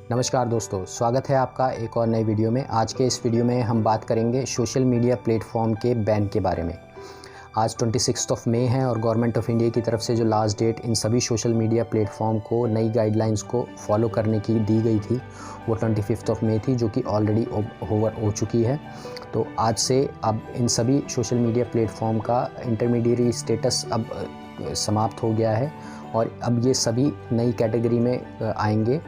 नमस्कार दोस्तों, स्वागत है आपका एक और नई वीडियो में। आज के इस वीडियो में हम बात करेंगे सोशल मीडिया प्लेटफॉर्म के बैन के बारे में। आज 26 मई है और गवर्नमेंट ऑफ इंडिया की तरफ से जो लास्ट डेट इन सभी सोशल मीडिया प्लेटफॉर्म को नई गाइडलाइंस को फॉलो करने की दी गई थी वो 25 मई थी, जो कि ऑलरेडी ओवर हो चुकी है। तो आज से अब इन सभी सोशल मीडिया प्लेटफॉर्म का इंटरमीडिएट स्टेटस अब समाप्त हो गया है और अब ये सभी नई कैटेगरी में आएंगे,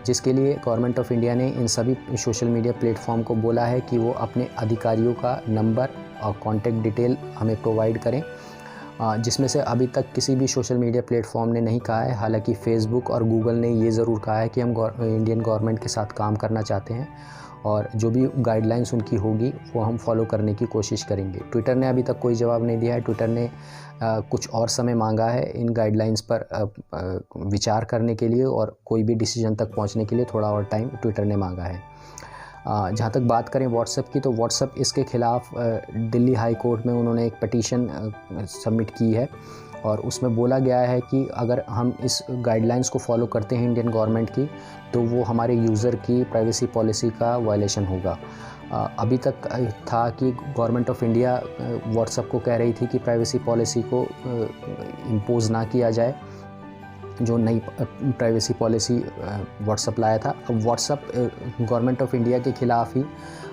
जिसके लिए गवर्नमेंट ऑफ इंडिया ने इन सभी सोशल मीडिया प्लेटफॉर्म को बोला है कि वो अपने अधिकारियों का नंबर और कॉन्टैक्ट डिटेल हमें प्रोवाइड करें, जिसमें से अभी तक किसी भी सोशल मीडिया प्लेटफॉर्म ने नहीं कहा है। हालांकि फेसबुक और गूगल ने ये ज़रूर कहा है कि हम इंडियन गवर्नमेंट के साथ काम करना चाहते हैं और जो भी गाइडलाइंस उनकी होगी वो हम फॉलो करने की कोशिश करेंगे। ट्विटर ने अभी तक कोई जवाब नहीं दिया है। ट्विटर ने कुछ और समय मांगा है इन गाइडलाइंस पर विचार करने के लिए और कोई भी डिसीजन तक पहुंचने के लिए थोड़ा और टाइम ट्विटर ने मांगा है। जहाँ तक बात करें व्हाट्सएप की, तो व्हाट्सएप इसके ख़िलाफ़ दिल्ली हाई कोर्ट में उन्होंने एक पिटीशन सबमिट की है और उसमें बोला गया है कि अगर हम इस गाइडलाइंस को फॉलो करते हैं इंडियन गवर्नमेंट की, तो वो हमारे यूज़र की प्राइवेसी पॉलिसी का वायलेशन होगा। अभी तक था कि गवर्नमेंट ऑफ इंडिया व्हाट्सएप को कह रही थी कि प्राइवेसी पॉलिसी को इम्पोज़ ना किया जाए, जो नई प्राइवेसी पॉलिसी व्हाट्सएप लाया था। अब व्हाट्सएप गवर्नमेंट ऑफ इंडिया के ख़िलाफ़ ही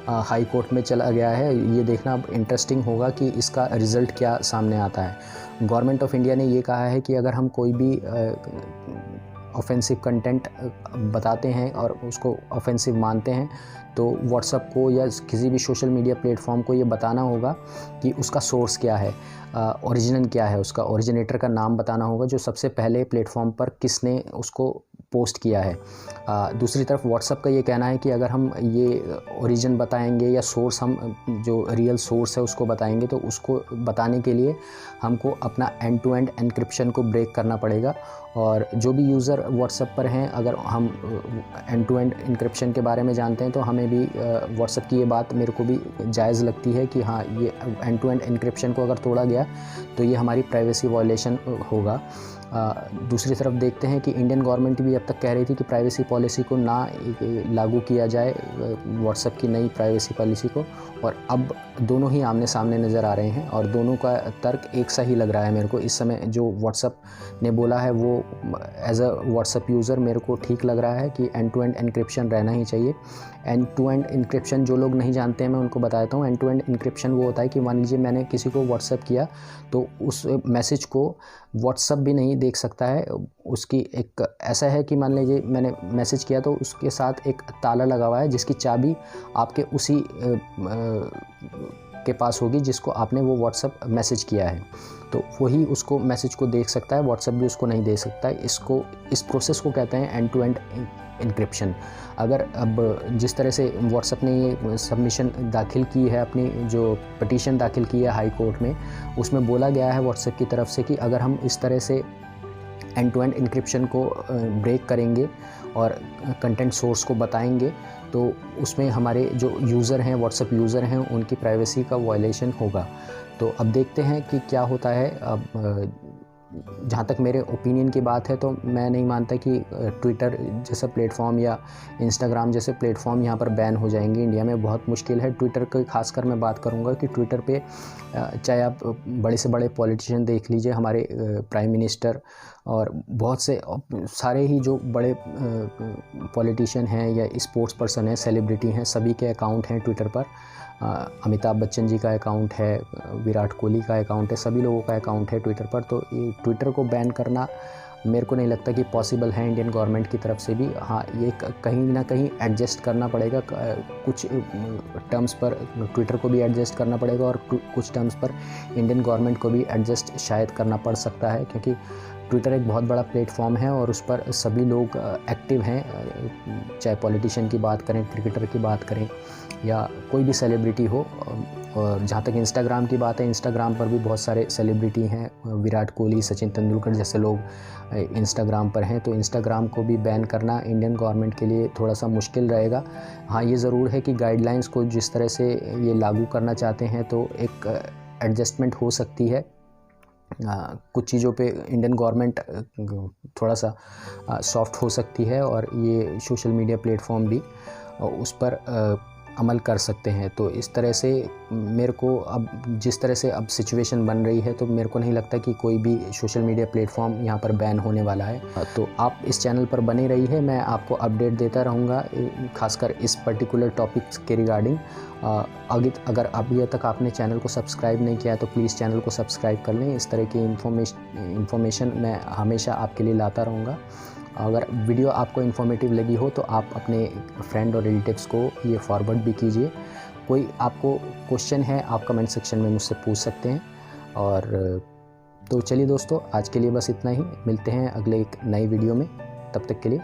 हाई कोर्ट में चला गया है। ये देखना अब इंटरेस्टिंग होगा कि इसका रिज़ल्ट क्या सामने आता है। गवर्नमेंट ऑफ इंडिया ने ये कहा है कि अगर हम कोई भी ऑफेंसिव कंटेंट बताते हैं और उसको ऑफेंसिव मानते हैं तो व्हाट्सएप को या किसी भी सोशल मीडिया प्लेटफॉर्म को ये बताना होगा कि उसका सोर्स क्या है, ओरिजिन क्या है, उसका ओरिजिनेटर का नाम बताना होगा, जो सबसे पहले प्लेटफॉर्म पर किसने उसको पोस्ट किया है। दूसरी तरफ व्हाट्सएप का ये कहना है कि अगर हम ये ओरिजिन बताएंगे या सोर्स, हम जो रियल सोर्स है उसको बताएंगे, तो उसको बताने के लिए हमको अपना एंड टू एंड एन्क्रिप्शन को ब्रेक करना पड़ेगा। और जो भी यूज़र व्हाट्सएप पर हैं, अगर हम एंड टू एंड एन्क्रिप्शन के बारे में जानते हैं तो हमें भी व्हाट्सएप की ये बात मेरे को भी जायज़ लगती है कि हाँ, ये एंड टू एंड एन्क्रिप्शन को अगर तोड़ा गया तो ये हमारी प्राइवेसी वायलेशन होगा। दूसरी तरफ देखते हैं कि इंडियन गवर्नमेंट भी अब तक कह रही थी कि प्राइवेसी पॉलिसी को ना लागू किया जाए, व्हाट्सएप की नई प्राइवेसी पॉलिसी को, और अब दोनों ही आमने सामने नज़र आ रहे हैं और दोनों का तर्क एक सा ही लग रहा है मेरे को। इस समय जो व्हाट्सएप ने बोला है वो एज अ व्हाट्सएप यूज़र मेरे को ठीक लग रहा है कि एंड टू एंड एन्क्रिप्शन रहना ही चाहिए। एंड टू एंड एन्क्रिप्शन जो लोग नहीं जानते हैं मैं उनको बताता हूँ। एंड टू एंड एन्क्रिप्शन वो होता है कि मान लीजिए मैंने किसी को व्हाट्सएप किया तो उस मैसेज को व्हाट्सएप भी नहीं देख सकता है। उसकी एक ऐसा है कि मान लीजिए मैंने मैसेज किया तो उसके साथ एक ताला लगा हुआ है जिसकी चाबी आपके उसी के पास होगी जिसको आपने वो व्हाट्सएप मैसेज किया है, तो वही उसको मैसेज को देख सकता है, व्हाट्सएप भी उसको नहीं देख सकता है। इस प्रोसेस को कहते हैं एंड टू एंड एन्क्रिप्शन। अगर अब जिस तरह से व्हाट्सएप ने ये सबमिशन दाखिल की है, अपनी जो पिटीशन दाखिल की है हाई कोर्ट में, उसमें बोला गया है व्हाट्सएप की तरफ से कि अगर हम इस तरह से एंड टू एंड एन्क्रिप्शन को ब्रेक करेंगे और कंटेंट सोर्स को बताएंगे तो उसमें हमारे जो यूज़र हैं, व्हाट्सएप यूज़र हैं, उनकी प्राइवेसी का वायलेशन होगा। तो अब देखते हैं कि क्या होता है। अब जहाँ तक मेरे ओपिनियन की बात है तो मैं नहीं मानता कि ट्विटर जैसा प्लेटफॉर्म या इंस्टाग्राम जैसे प्लेटफॉर्म यहाँ पर बैन हो जाएंगे। इंडिया में बहुत मुश्किल है। ट्विटर की खासकर मैं बात करूँगा कि ट्विटर पे चाहे आप बड़े से बड़े पॉलिटिशियन देख लीजिए, हमारे प्राइम मिनिस्टर और बहुत से सारे ही जो बड़े पॉलिटिशियन हैं या स्पोर्ट्स पर्सन हैं, सेलिब्रिटी हैं, सभी के अकाउंट हैं ट्विटर पर। अमिताभ बच्चन जी का अकाउंट है, विराट कोहली का अकाउंट है, सभी लोगों का अकाउंट है ट्विटर पर। तो ये ट्विटर को बैन करना मेरे को नहीं लगता कि पॉसिबल है इंडियन गवर्नमेंट की तरफ से भी। हाँ, ये कहीं ना कहीं एडजस्ट करना पड़ेगा, कुछ टर्म्स पर ट्विटर को भी एडजस्ट करना पड़ेगा और कुछ टर्म्स पर इंडियन गवर्नमेंट को भी एडजस्ट शायद करना पड़ सकता है, क्योंकि ट्विटर एक बहुत बड़ा प्लेटफॉर्म है और उस पर सभी लोग एक्टिव हैं। चाहे पॉलिटिशियन की बात करें, क्रिकेटर की बात करें या कोई भी सेलिब्रिटी हो। और जहाँ तक इंस्टाग्राम की बात है, इंस्टाग्राम पर भी बहुत सारे सेलिब्रिटी हैं, विराट कोहली, सचिन तेंदुलकर जैसे लोग इंस्टाग्राम पर हैं। तो इंस्टाग्राम को भी बैन करना इंडियन गवर्नमेंट के लिए थोड़ा सा मुश्किल रहेगा। हाँ, ये ज़रूर है कि गाइडलाइंस को जिस तरह से ये लागू करना चाहते हैं तो एक एडजस्टमेंट हो सकती है। कुछ चीज़ों पे इंडियन गवर्नमेंट थोड़ा सा सॉफ्ट हो सकती है और ये सोशल मीडिया प्लेटफॉर्म भी उस पर अमल कर सकते हैं। तो इस तरह से मेरे को अब जिस तरह से अब सिचुएशन बन रही है, तो मेरे को नहीं लगता कि कोई भी सोशल मीडिया प्लेटफॉर्म यहाँ पर बैन होने वाला है। तो आप इस चैनल पर बने रहिए, मैं आपको अपडेट देता रहूँगा, खासकर इस पर्टिकुलर टॉपिक्स के रिगार्डिंग। अगर अभी तक आपने चैनल को सब्सक्राइब नहीं किया है तो प्लीज़ चैनल को सब्सक्राइब कर लें। इस तरह की इन्फॉर्मेशन मैं हमेशा आपके लिए लाता रहूँगा। अगर वीडियो आपको इन्फॉर्मेटिव लगी हो तो आप अपने फ्रेंड और रिलेटिव्स को ये फॉरवर्ड भी कीजिए। कोई आपको क्वेश्चन है आप कमेंट सेक्शन में मुझसे पूछ सकते हैं। और तो चलिए दोस्तों, आज के लिए बस इतना ही। मिलते हैं अगले एक नई वीडियो में, तब तक के लिए।